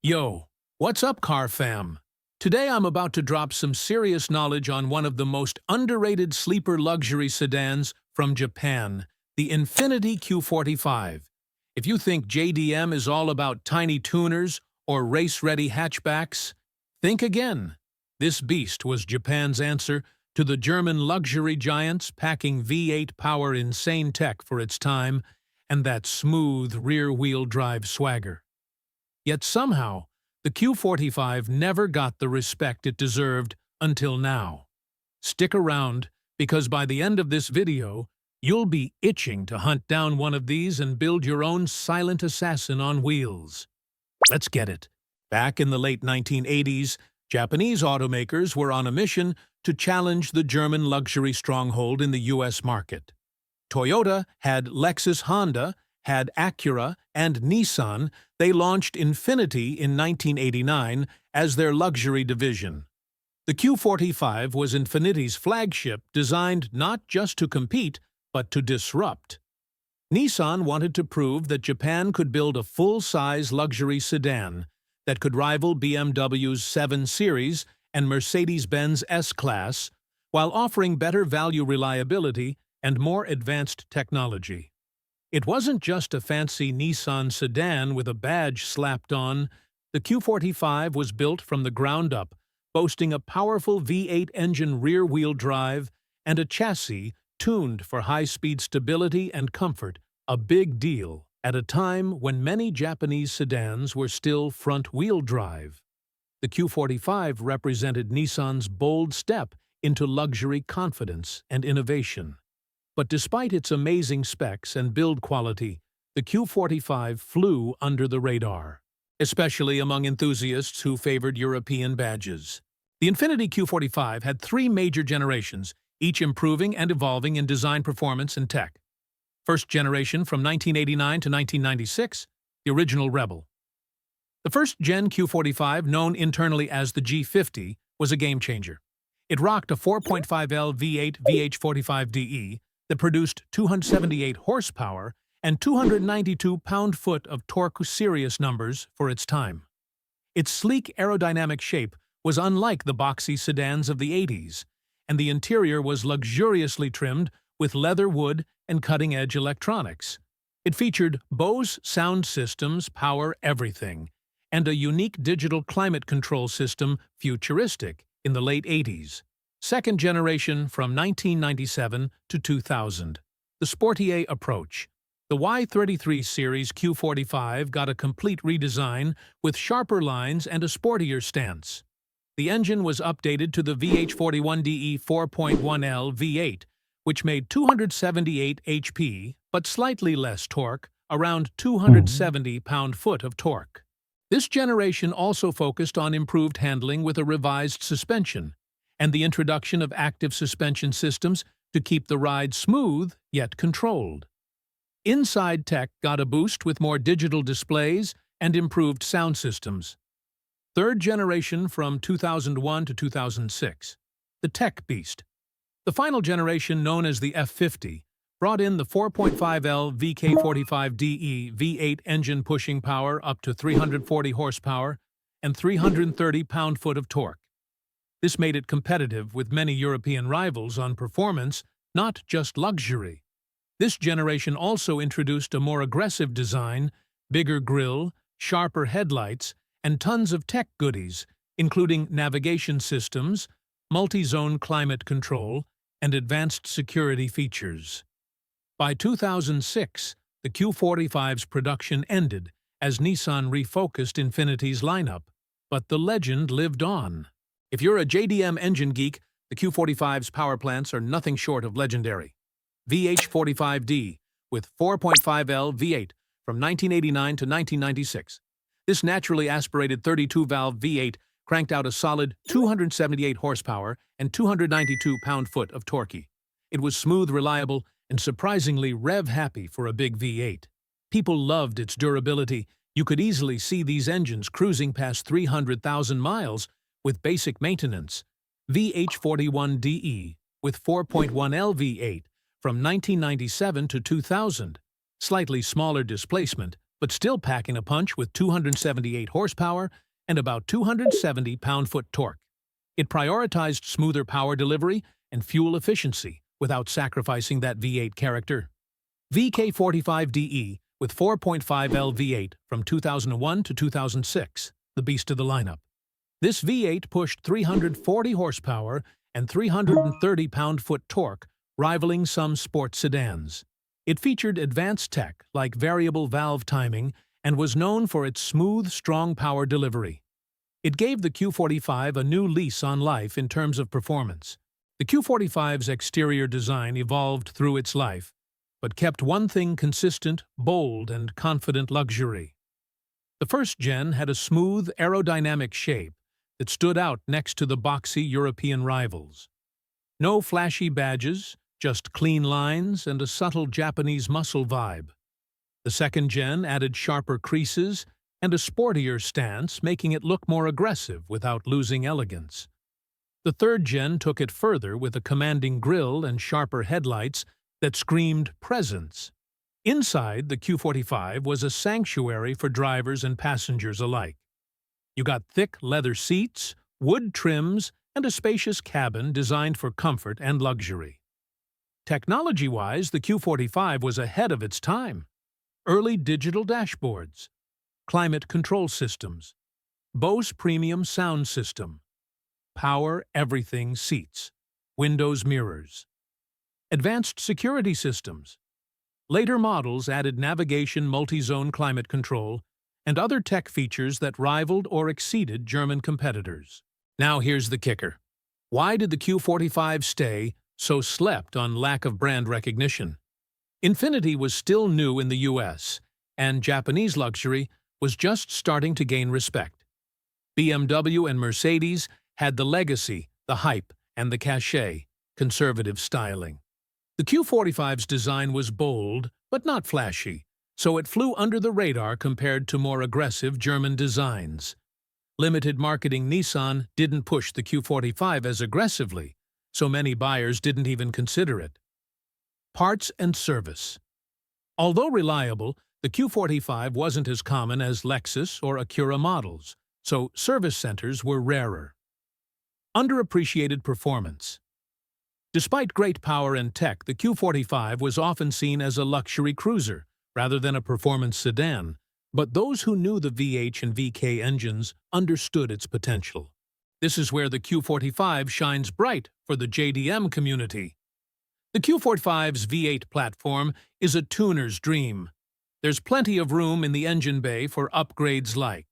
Yo, what's up, car fam? Today I'm about to drop some serious knowledge on one of the most underrated sleeper luxury sedans from Japan, the Infiniti Q45. If you think JDM is all about tiny tuners or race-ready hatchbacks, think again. This beast was Japan's answer to the German luxury giants, packing V8 power, insane tech for its time, and that smooth rear-wheel drive swagger. Yet somehow, the Q45 never got the respect it deserved until now. Stick around, because by the end of this video, you'll be itching to hunt down one of these and build your own silent assassin on wheels. Let's get it. Back in the late 1980s, Japanese automakers were on a mission to challenge the German luxury stronghold in the US market. Toyota had Lexus, Honda had Acura, and Nissan. They launched Infiniti in 1989 as their luxury division. The Q45 was Infiniti's flagship, designed not just to compete, but to disrupt. Nissan wanted to prove that Japan could build a full-size luxury sedan that could rival BMW's 7 Series and Mercedes-Benz S-Class, while offering better value, reliability, and more advanced technology. It wasn't just a fancy Nissan sedan with a badge slapped on. The Q45 was built from the ground up, boasting a powerful V8 engine rear-wheel drive and a chassis tuned for high-speed stability and comfort, a big deal at a time when many Japanese sedans were still front-wheel drive. The Q45 represented Nissan's bold step into luxury confidence and innovation. But despite its amazing specs and build quality, the Q45 flew under the radar, especially among enthusiasts who favored European badges. The Infiniti Q45 had 3 major generations, each improving and evolving in design, performance, and tech. First generation from 1989 to 1996, the original Rebel. The first-gen Q45, known internally as the G50, was a game-changer. It rocked a 4.5L V8 VK45DE that produced 278 horsepower and 292 pound-foot of torque, serious numbers for its time. Its sleek aerodynamic shape was unlike the boxy sedans of the 80s, and the interior was luxuriously trimmed with leather wood and cutting-edge electronics. It featured Bose sound systems, power everything, and a unique digital climate control system, futuristic, in the late 80s. Second generation from 1997 to 2000. The sportier approach. The Y33 series Q45 got a complete redesign with sharper lines and a sportier stance. The engine was updated to the VK45DE 4.1L V8, which made 278 HP but slightly less torque, around 270 pound-foot of torque. This generation also focused on improved handling with a revised suspension and the introduction of active suspension systems to keep the ride smooth yet controlled. Inside tech got a boost with more digital displays and improved sound systems. Third generation from 2001 to 2006. The tech beast. The final generation, known as the F50, brought in the 4.5L VK45DE V8 engine, pushing power up to 340 horsepower and 330 pound-foot of torque. This made it competitive with many European rivals on performance, not just luxury. This generation also introduced a more aggressive design, bigger grille, sharper headlights, and tons of tech goodies, including navigation systems, multi-zone climate control, and advanced security features. By 2006, the Q45's production ended as Nissan refocused Infiniti's lineup, but the legend lived on. If you're a JDM engine geek, the Q45's power plants are nothing short of legendary. VK45D with 4.5L V8 from 1989 to 1996. This naturally aspirated 32-valve V8 cranked out a solid 278 horsepower and 292 pound-foot of torque. It was smooth, reliable, and surprisingly rev-happy for a big V8. People loved its durability. You could easily see these engines cruising past 300,000 miles with basic maintenance. VK41DE with 4.1L V8 from 1997 to 2000. Slightly smaller displacement, but still packing a punch with 278 horsepower and about 270 pound-foot torque. It prioritized smoother power delivery and fuel efficiency without sacrificing that V8 character. VK45DE with 4.5L V8 from 2001 to 2006, the beast of the lineup. This V8 pushed 340 horsepower and 330 pound-foot torque, rivaling some sports sedans. It featured advanced tech like variable valve timing and was known for its smooth, strong power delivery. It gave the Q45 a new lease on life in terms of performance. The Q45's exterior design evolved through its life, but kept one thing consistent: bold and confident luxury. The first gen had a smooth, aerodynamic shape that stood out next to the boxy European rivals. No flashy badges, just clean lines and a subtle Japanese muscle vibe. The second gen added sharper creases and a sportier stance, making it look more aggressive without losing elegance. The third gen took it further with a commanding grille and sharper headlights that screamed presence. Inside, the Q45 was a sanctuary for drivers and passengers alike. You got thick leather seats, wood trims, and a spacious cabin designed for comfort and luxury. Technology-wise, the Q45 was ahead of its time. Early digital dashboards, climate control systems, Bose premium sound system, power everything seats, windows mirrors, advanced security systems. Later models added navigation, multi-zone climate control, and other tech features that rivaled or exceeded German competitors. Now here's the kicker. Why did the Q45 stay so slept on lack of brand recognition? Infiniti was still new in the US, and Japanese luxury was just starting to gain respect. BMW and Mercedes had the legacy, the hype, and the cachet, conservative styling. The Q45's design was bold, but not flashy, so it flew under the radar compared to more aggressive German designs. Limited marketing Nissan didn't push the Q45 as aggressively, so many buyers didn't even consider it. Parts and service. Although reliable, the Q45 wasn't as common as Lexus or Acura models, so service centers were rarer. Underappreciated performance. Despite great power and tech, the Q45 was often seen as a luxury cruiser rather than a performance sedan, but those who knew the V8 and VK engines understood its potential. This is where the Q45 shines bright for the JDM community. The Q45's V8 platform is a tuner's dream. There's plenty of room in the engine bay for upgrades like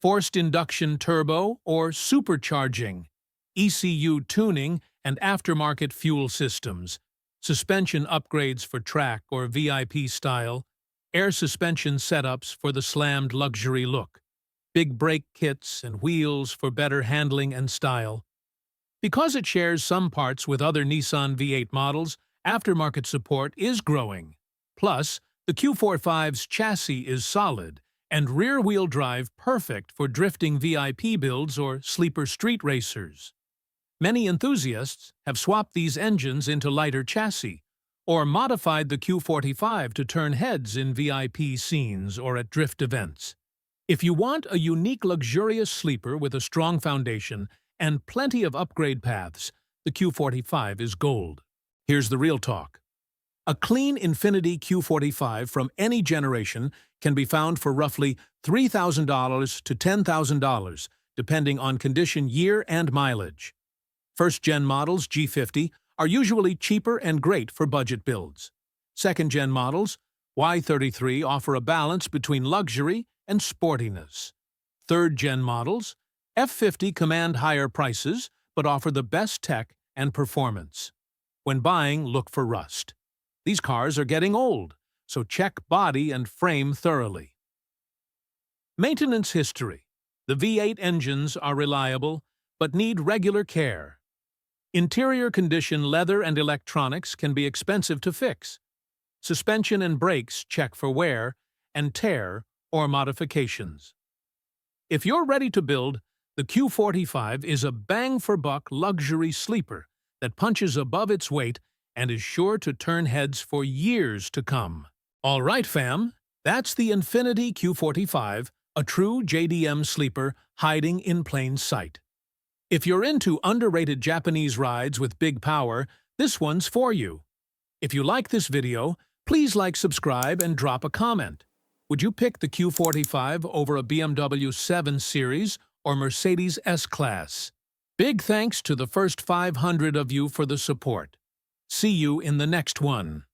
forced induction turbo or supercharging, ECU tuning and aftermarket fuel systems, suspension upgrades for track or VIP style, air suspension setups for the slammed luxury look, big brake kits and wheels for better handling and style. Because it shares some parts with other Nissan V8 models, aftermarket support is growing. Plus, the Q45's chassis is solid and rear-wheel drive perfect for drifting VIP builds or sleeper street racers. Many enthusiasts have swapped these engines into lighter chassis or modified the Q45 to turn heads in VIP scenes or at drift events. If you want a unique, luxurious sleeper with a strong foundation and plenty of upgrade paths, the Q45 is gold. Here's the real talk. A clean Infiniti Q45 from any generation can be found for roughly $3,000 to $10,000, depending on condition, year, and mileage. First-gen models, G50, are usually cheaper and great for budget builds. Second-gen models, Y33, offer a balance between luxury and sportiness. Third-gen models, F50, command higher prices but offer the best tech and performance. When buying, look for rust. These cars are getting old, so check body and frame thoroughly. Maintenance history. The V8 engines are reliable but need regular care. Interior condition, leather and electronics can be expensive to fix. Suspension and brakes, check for wear and tear or modifications. If you're ready to build, the Q45 is a bang-for-buck luxury sleeper that punches above its weight and is sure to turn heads for years to come. All right, fam, That's the Infiniti Q45, a true JDM sleeper hiding in plain sight. If you're into underrated Japanese rides with big power, this one's for you. If you like this video, please like, subscribe, and drop a comment. Would you pick the Q45 over a BMW 7 Series or Mercedes S-Class? Big thanks to the first 500 of you for the support. See you in the next one.